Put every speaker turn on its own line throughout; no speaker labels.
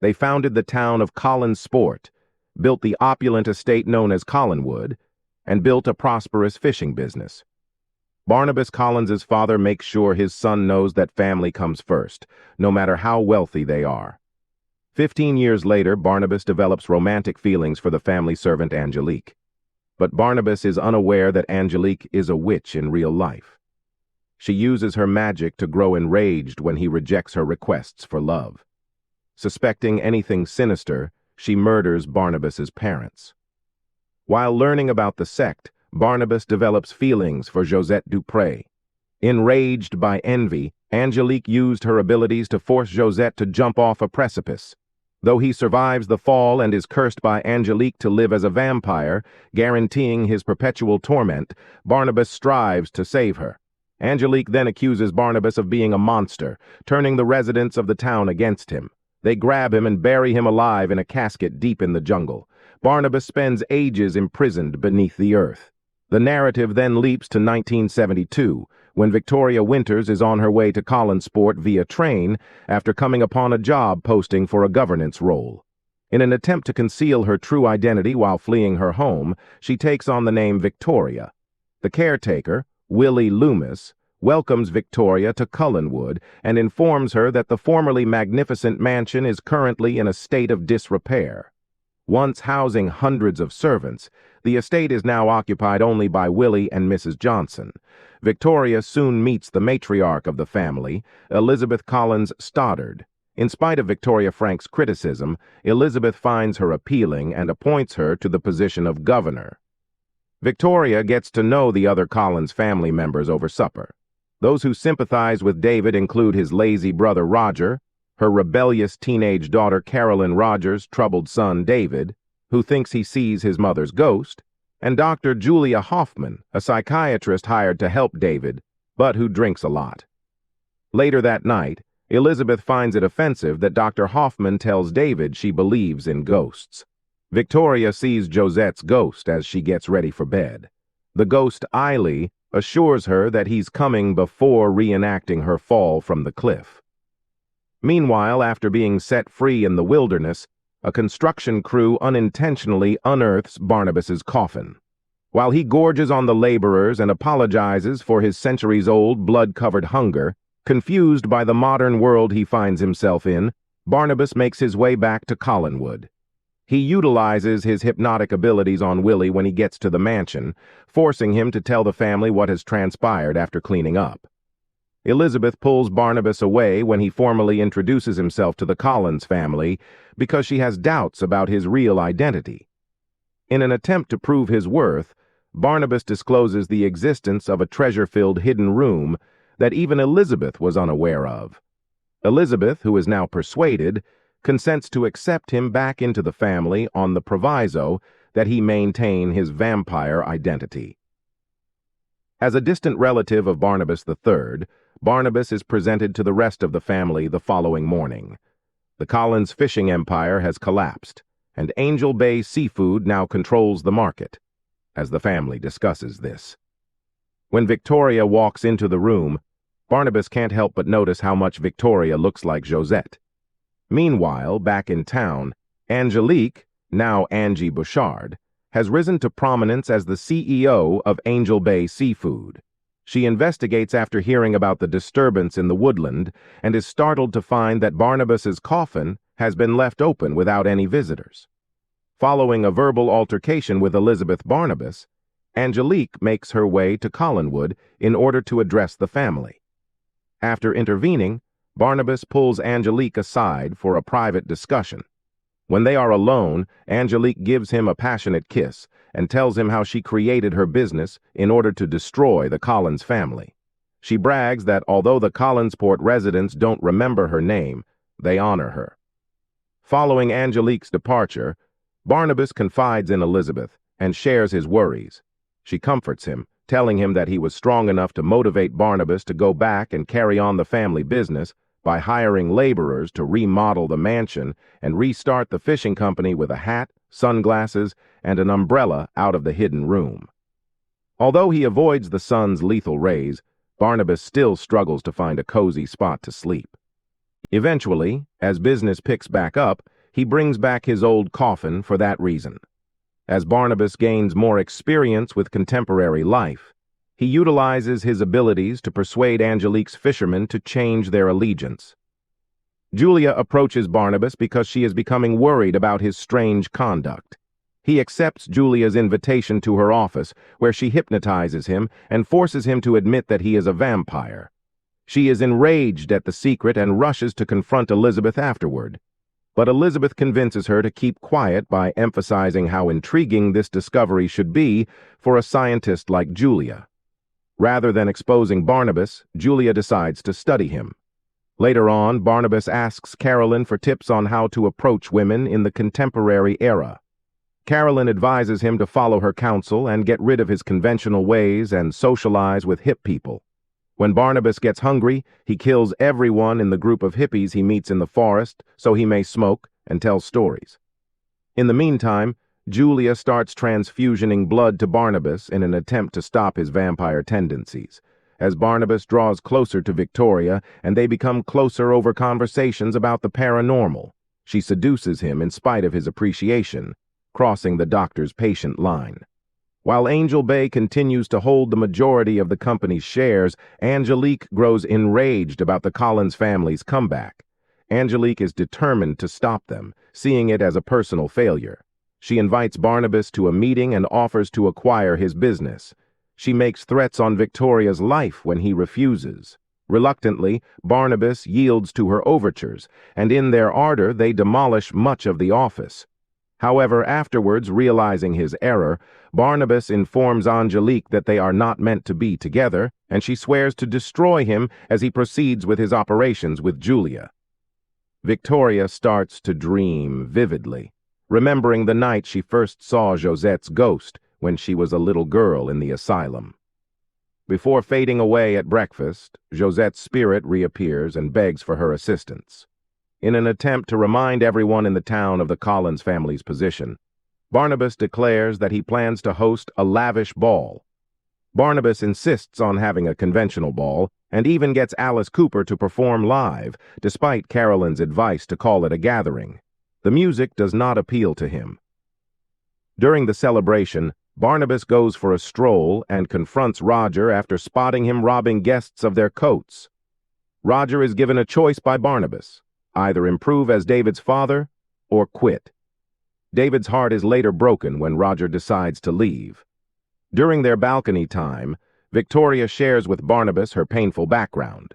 They founded the town of Collinsport, built the opulent estate known as Collinwood, and built a prosperous fishing business. Barnabas Collins's father makes sure his son knows that family comes first, no matter how wealthy they are. 15 years later, Barnabas develops romantic feelings for the family servant Angelique. But Barnabas is unaware that Angelique is a witch in real life. She uses her magic to grow enraged when he rejects her requests for love. Suspecting anything sinister, she murders Barnabas's parents. While learning about the sect, Barnabas develops feelings for Josette Dupré. Enraged by envy, Angelique used her abilities to force Josette to jump off a precipice. Though he survives the fall and is cursed by Angelique to live as a vampire, guaranteeing his perpetual torment, Barnabas strives to save her. Angelique then accuses Barnabas of being a monster, turning the residents of the town against him. They grab him and bury him alive in a casket deep in the jungle. Barnabas spends ages imprisoned beneath the earth. The narrative then leaps to 1972, when Victoria Winters is on her way to Collinsport via train after coming upon a job posting for a governance role. In an attempt to conceal her true identity while fleeing her home, she takes on the name Victoria. The caretaker, Willie Loomis, welcomes Victoria to Collinwood and informs her that the formerly magnificent mansion is currently in a state of disrepair. Once housing hundreds of servants, the estate is now occupied only by Willie and Mrs. Johnson. Victoria soon meets the matriarch of the family, Elizabeth Collins Stoddard. In spite of Victoria Frank's criticism, Elizabeth finds her appealing and appoints her to the position of governor. Victoria gets to know the other Collins family members over supper. Those who sympathize with David include his lazy brother Roger, her rebellious teenage daughter Carolyn Rogers' troubled son David, who thinks he sees his mother's ghost, and Dr. Julia Hoffman, a psychiatrist hired to help David, but who drinks a lot. Later that night, Elizabeth finds it offensive that Dr. Hoffman tells David she believes in ghosts. Victoria sees Josette's ghost as she gets ready for bed. The ghost Eiley assures her that he's coming before reenacting her fall from the cliff. Meanwhile, after being set free in the wilderness, a construction crew unintentionally unearths Barnabas's coffin. While he gorges on the laborers and apologizes for his centuries-old blood-covered hunger, confused by the modern world he finds himself in, Barnabas makes his way back to Collinwood. He utilizes his hypnotic abilities on Willie when he gets to the mansion, forcing him to tell the family what has transpired after cleaning up. Elizabeth pulls Barnabas away when he formally introduces himself to the Collins family because she has doubts about his real identity. In an attempt to prove his worth, Barnabas discloses the existence of a treasure-filled hidden room that even Elizabeth was unaware of. Elizabeth, who is now persuaded, consents to accept him back into the family on the proviso that he maintain his vampire identity. As a distant relative of Barnabas III, Barnabas is presented to the rest of the family the following morning. The Collins fishing empire has collapsed, and Angel Bay Seafood now controls the market, as the family discusses this. When Victoria walks into the room, Barnabas can't help but notice how much Victoria looks like Josette. Meanwhile, back in town, Angelique, now Angie Bouchard, has risen to prominence as the CEO of Angel Bay Seafood. She investigates after hearing about the disturbance in the woodland and is startled to find that Barnabas's coffin has been left open without any visitors. Following a verbal altercation with Elizabeth Barnabas, Angelique makes her way to Collinwood in order to address the family. After intervening, Barnabas pulls Angelique aside for a private discussion. When they are alone, Angelique gives him a passionate kiss and tells him how she created her business in order to destroy the Collins family. She brags that although the Collinsport residents don't remember her name, they honor her. Following Angelique's departure, Barnabas confides in Elizabeth and shares his worries. She comforts him, telling him that he was strong enough to motivate Barnabas to go back and carry on the family business by hiring laborers to remodel the mansion and restart the fishing company with a hat, sunglasses, and an umbrella out of the hidden room. Although he avoids the sun's lethal rays, Barnabas still struggles to find a cozy spot to sleep. Eventually, as business picks back up, he brings back his old coffin for that reason. As Barnabas gains more experience with contemporary life, he utilizes his abilities to persuade Angelique's fishermen to change their allegiance. Julia approaches Barnabas because she is becoming worried about his strange conduct. He accepts Julia's invitation to her office, where she hypnotizes him and forces him to admit that he is a vampire. She is enraged at the secret and rushes to confront Elizabeth afterward. But Elizabeth convinces her to keep quiet by emphasizing how intriguing this discovery should be for a scientist like Julia. Rather than exposing Barnabas, Julia decides to study him. Later on, Barnabas asks Carolyn for tips on how to approach women in the contemporary era. Carolyn advises him to follow her counsel and get rid of his conventional ways and socialize with hip people. When Barnabas gets hungry, he kills everyone in the group of hippies he meets in the forest so he may smoke and tell stories. In the meantime, Julia starts transfusioning blood to Barnabas in an attempt to stop his vampire tendencies. As Barnabas draws closer to Victoria and they become closer over conversations about the paranormal, she seduces him in spite of his appreciation, crossing the doctor's patient line. While Angel Bay continues to hold the majority of the company's shares, Angelique grows enraged about the Collins family's comeback. Angelique is determined to stop them, seeing it as a personal failure. She invites Barnabas to a meeting and offers to acquire his business. She makes threats on Victoria's life when he refuses. Reluctantly, Barnabas yields to her overtures, and in their ardor they demolish much of the office. However, afterwards, realizing his error, Barnabas informs Angelique that they are not meant to be together, and she swears to destroy him as he proceeds with his operations with Julia. Victoria starts to dream vividly, remembering the night she first saw Josette's ghost when she was a little girl in the asylum. Before fading away at breakfast, Josette's spirit reappears and begs for her assistance. In an attempt to remind everyone in the town of the Collins family's position, Barnabas declares that he plans to host a lavish ball. Barnabas insists on having a conventional ball and even gets Alice Cooper to perform live, despite Carolyn's advice to call it a gathering. The music does not appeal to him. During the celebration, Barnabas goes for a stroll and confronts Roger after spotting him robbing guests of their coats. Roger is given a choice by Barnabas: either improve as David's father or quit. David's heart is later broken when Roger decides to leave. During their balcony time, Victoria shares with Barnabas her painful background.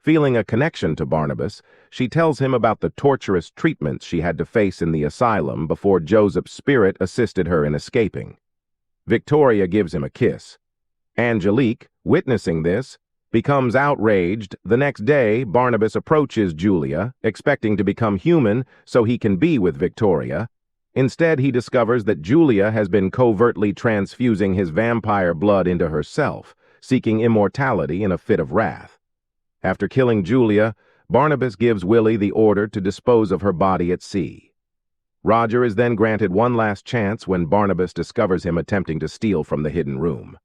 Feeling a connection to Barnabas, she tells him about the torturous treatments she had to face in the asylum before Joseph's spirit assisted her in escaping. Victoria gives him a kiss. Angelique, witnessing this, becomes outraged. The next day, Barnabas approaches Julia, expecting to become human so he can be with Victoria. Instead, he discovers that Julia has been covertly transfusing his vampire blood into herself, seeking immortality in a fit of wrath. After killing Julia, Barnabas gives Willie the order to dispose of her body at sea. Roger is then granted one last chance when Barnabas discovers him attempting to steal from the hidden room.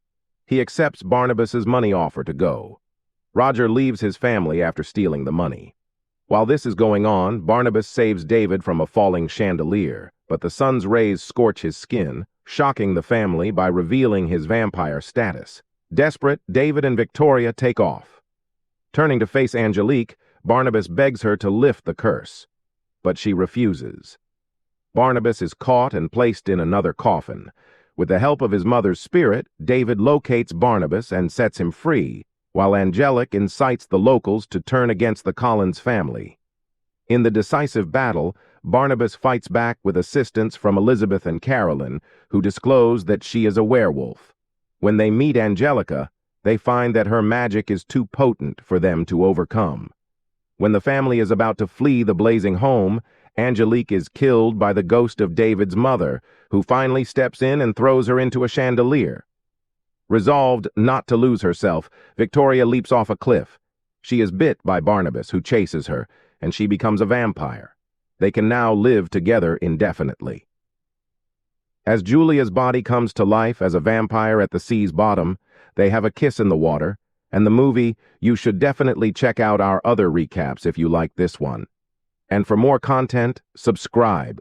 He accepts Barnabas's money offer to go. Roger leaves his family after stealing the money. While this is going on, Barnabas saves David from a falling chandelier, but the sun's rays scorch his skin, shocking the family by revealing his vampire status. Desperate, David and Victoria take off. Turning to face Angelique, Barnabas begs her to lift the curse, but she refuses. Barnabas is caught and placed in another coffin. With the help of his mother's spirit, David locates Barnabas and sets him free, while Angelique incites the locals to turn against the Collins family. In the decisive battle, Barnabas fights back with assistance from Elizabeth and Carolyn, who disclose that she is a werewolf. When they meet Angelica, they find that her magic is too potent for them to overcome. When the family is about to flee the blazing home, Angelique is killed by the ghost of David's mother, who finally steps in and throws her into a chandelier. Resolved not to lose herself, Victoria leaps off a cliff. She is bit by Barnabas, who chases her, and she becomes a vampire. They can now live together indefinitely. As Julia's body comes to life as a vampire at the sea's bottom, they have a kiss in the water, and the movie, you should definitely check out our other recaps if you like this one. And for more content, subscribe.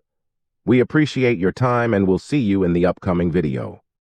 We appreciate your time and we'll see you in the upcoming video.